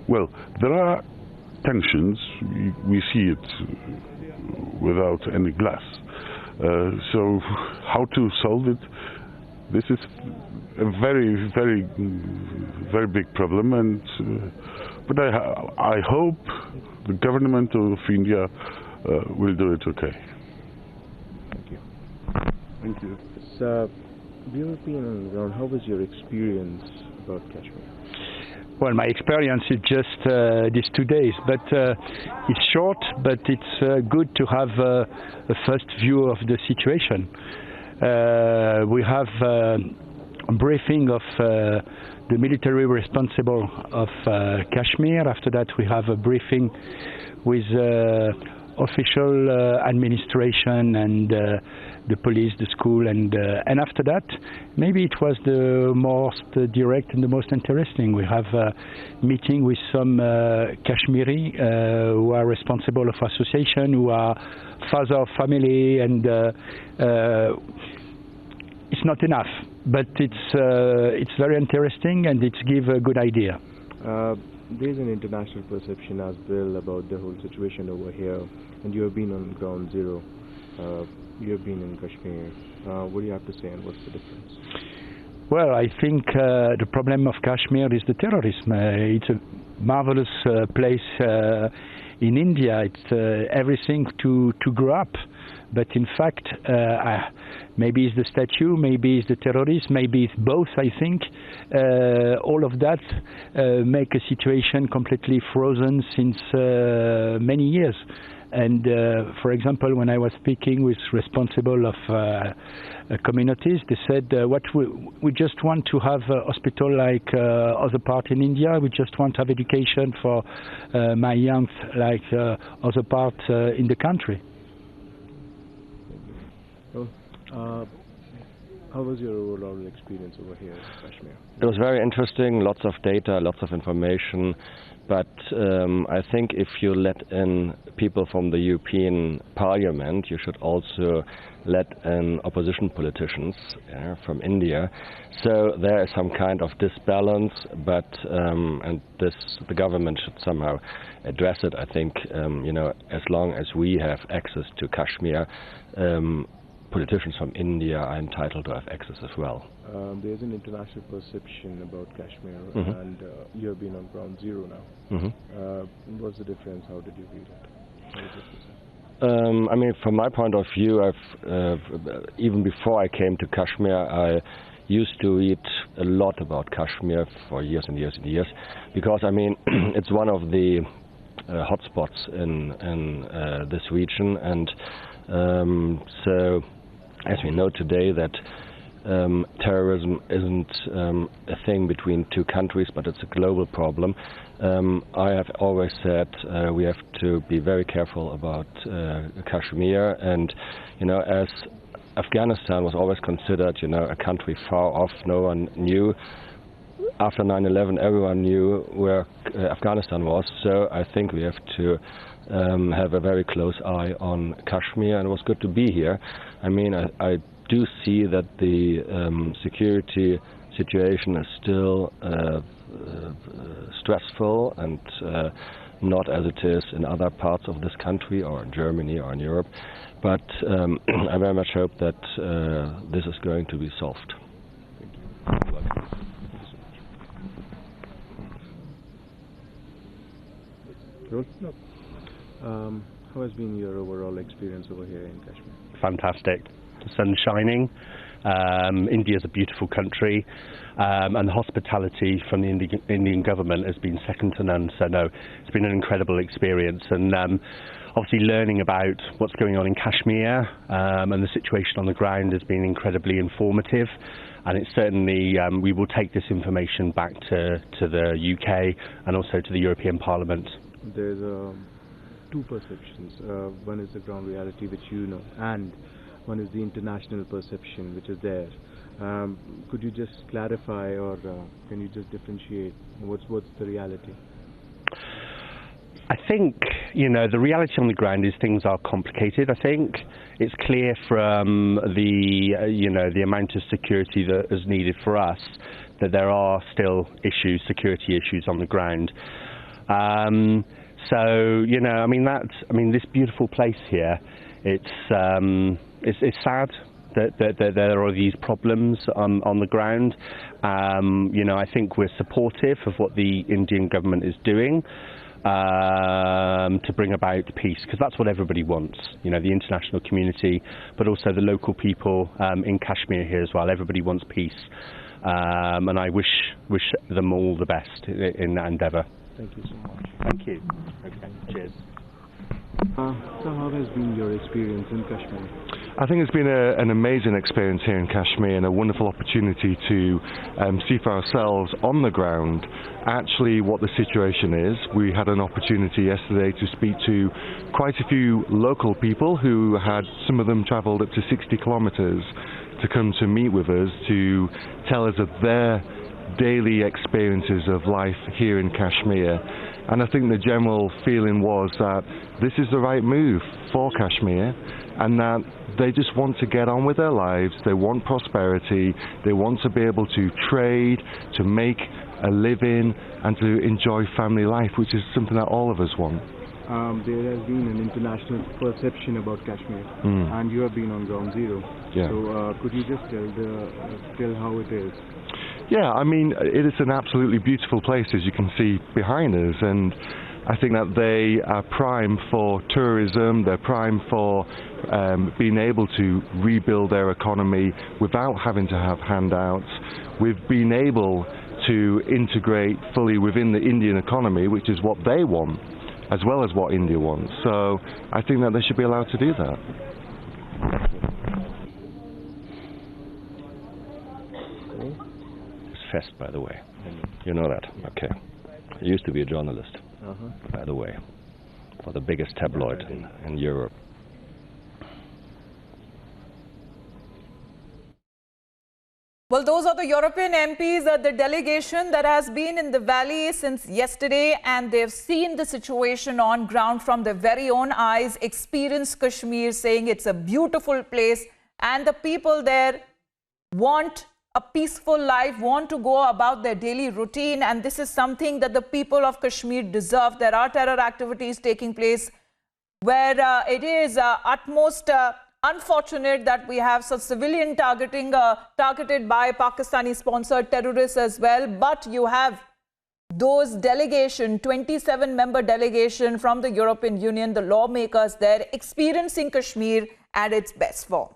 Well, there are tensions. We see it without any glass. So how to solve it? This is a very, very, very big problem, and but I hope the government of India will do it okay. Thank you. Thank you. So, European on the ground, how was your experience about Kashmir? Well, my experience is just these 2 days, but it's short, but it's good to have a first view of the situation. We have a briefing of the military responsible of Kashmir. After that, we have a briefing with official administration and the police, the school, and after that, maybe it was the most direct and the most interesting. We have a meeting with some Kashmiri who are responsible of association, who are father of family, and it's not enough, but it's very interesting and it gives a good idea. There's an international perception as well about the whole situation over here, and you have been on ground zero. You have been in Kashmir. What do you have to say, and what's the difference? Well, I think the problem of Kashmir is the terrorism. It's a marvelous place in India. It's everything to grow up. But in fact, maybe it's the statue, maybe it's the terrorists, maybe it's both, I think. All of that make a situation completely frozen since many years. And for example, when I was speaking with responsible of communities, they said, "What we just want to have a hospital like other part in India. We just want to have education for my young like other part in the country." Well, how was your overall experience over here in Kashmir? It was very interesting, lots of data, lots of information, but I think if you let in people from the European Parliament, you should also let in opposition politicians from India. So there is some kind of disbalance, but and the government should somehow address it. I think as long as we have access to Kashmir, politicians from India are entitled to have access as well. There's an international perception about Kashmir, and you have been on ground zero now. What's the difference? How did you read it? I mean, from my point of view, even before I came to Kashmir, I used to read a lot about Kashmir for years and years and years, because I mean, it's one of the hotspots in this region, and so as we know today that terrorism isn't a thing between two countries, but it's a global problem. I have always said we have to be very careful about Kashmir, and as Afghanistan was always considered a country far off, no one knew. After 9/11, everyone knew where Afghanistan was, so I think we have to have a very close eye on Kashmir, and it was good to be here. I mean, I do see that the security situation is still stressful and not as it is in other parts of this country or in Germany or in Europe, but I very much hope that this is going to be solved. Thank you. How has been your overall experience over here in Kashmir? Fantastic. The sun's shining. India is a beautiful country, and the hospitality from the Indian government has been second to none. So no, it's been an incredible experience, and obviously learning about what's going on in Kashmir and the situation on the ground has been incredibly informative. And it's certainly, we will take this information back to the UK and also to the European Parliament. There's two perceptions. One is the ground reality, which you know, and one is the international perception, which is there. Could you just clarify, or can you just differentiate what's the reality? I think, the reality on the ground is things are complicated. I think it's clear from the amount of security that is needed for us that there are still security issues on the ground. So you know, I mean this beautiful place here. It's sad that there are these problems on the ground. You know, I think we're supportive of what the Indian government is doing to bring about peace, because that's what everybody wants. You know, the international community, but also the local people in Kashmir here as well. Everybody wants peace, and I wish them all the best in that endeavour. Thank you so much. Thank you. Okay, cheers. So how has been your experience in Kashmir? I think it's been an amazing experience here in Kashmir and a wonderful opportunity to see for ourselves on the ground actually what the situation is. We had an opportunity yesterday to speak to quite a few local people who had, some of them travelled up to 60 kilometres to come to meet with us to tell us of their daily experiences of life here in Kashmir. And I think the general feeling was that this is the right move for Kashmir, and that they just want to get on with their lives, they want prosperity, they want to be able to trade, to make a living, and to enjoy family life, which is something that all of us want. There has been an international perception about Kashmir, and you have been on ground zero. Yeah. So could you just tell how it is? Yeah, I mean, it is an absolutely beautiful place, as you can see behind us, and I think that they are prime for tourism, they're prime for being able to rebuild their economy without having to have handouts. We've been able to integrate fully within the Indian economy, which is what they want, as well as what India wants. So I think that they should be allowed to do that. Fest, by the way. You know that? Okay. I used to be a journalist, by the way, for the biggest tabloid in Europe. Well, those are the European MPs, the delegation that has been in the valley since yesterday, and they've seen the situation on ground from their very own eyes, experienced Kashmir, saying it's a beautiful place, and the people there want a peaceful life, want to go about their daily routine, and this is something that the people of Kashmir deserve. There are terror activities taking place where it is utmost unfortunate that we have such civilian targeting targeted by Pakistani-sponsored terrorists as well. But you have those delegation, 27-member delegation from the European Union, the lawmakers there experiencing Kashmir at its best form.